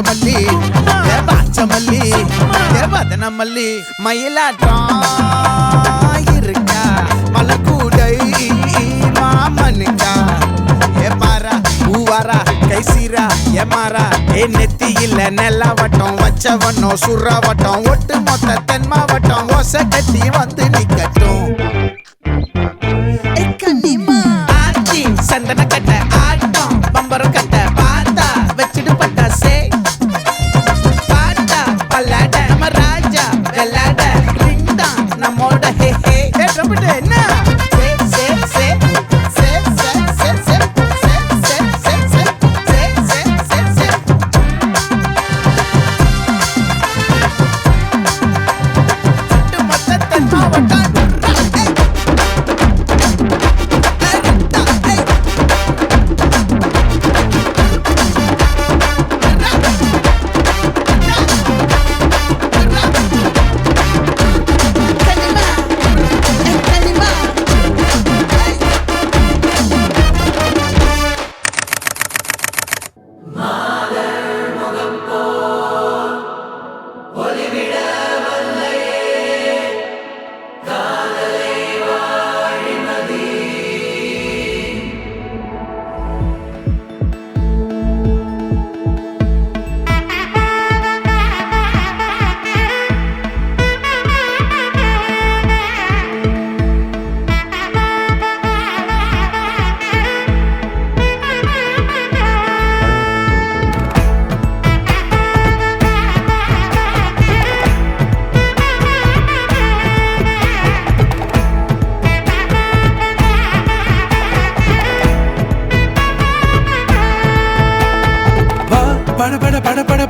மல்லி பாச்ச மல்லி பதன மல்லி மயிலாட்டம் இருக்கா மலக்கூடை மாமனுக்கா பாரா பூவாரா கைசீரா ஏமாறா நெத்தி இல்ல நெல்லாவட்டம் வச்சவனோ சுறாவட்டம் ஒட்டு மொத்த தென் மாவட்டம் ஒச கட்டி வந்து நிக்கட்டும் சந்தன கட்ட ஆட்டம் பம்பரம் கட்ட பாத்தா வச்சுட்டு பட்டாசே பாட்டா பல்லாட நம்ம ராஜா வெள்ளாட ரிங் தான் நம்மோட ஹே ஹே என்ன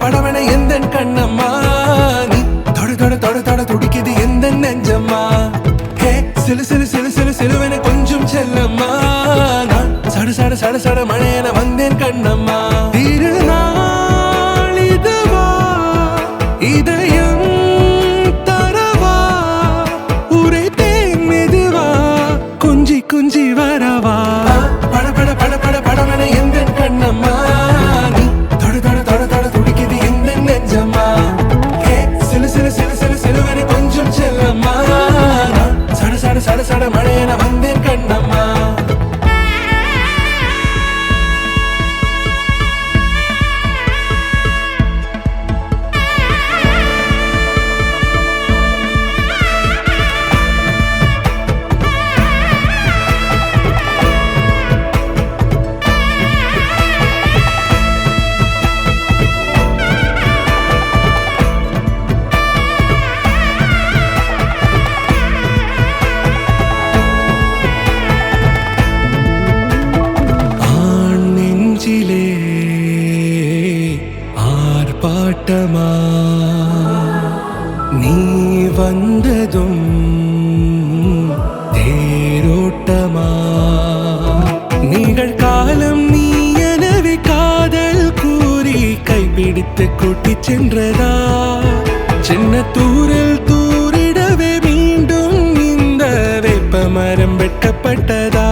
படவன எந்த கண்ணம்மா நீ தொட தொட தொட தொட துடிக்குது எந்த நெஞ்சம்மா ஹே சிலு சிலு சிலு சிலு சிலுவன கொஞ்சம் செல்லம்மா நான் சட சட சட சட மழையன வந்தேன் கண்ணம்மா திருநாள் இதுவா இதயம் தரவா உரைத்தேன் மெதுவா குஞ்சி குஞ்சி வரவா பட பட பட பட படவன எந்த கண்ணம்மா சட சட மழையன வந்தேன் கண்ணம்மா ஆர்ப்பாட்டமா நீ வந்ததும் தேரோட்டமா நிகழ்காலம் நீ எனவே காதல் கூறி கைப்பிடித்து கூட்டி சென்றதா சின்ன தூரல் தூரிடவே மீண்டும் இந்த வேப்ப மரம் வெட்டப்பட்டதா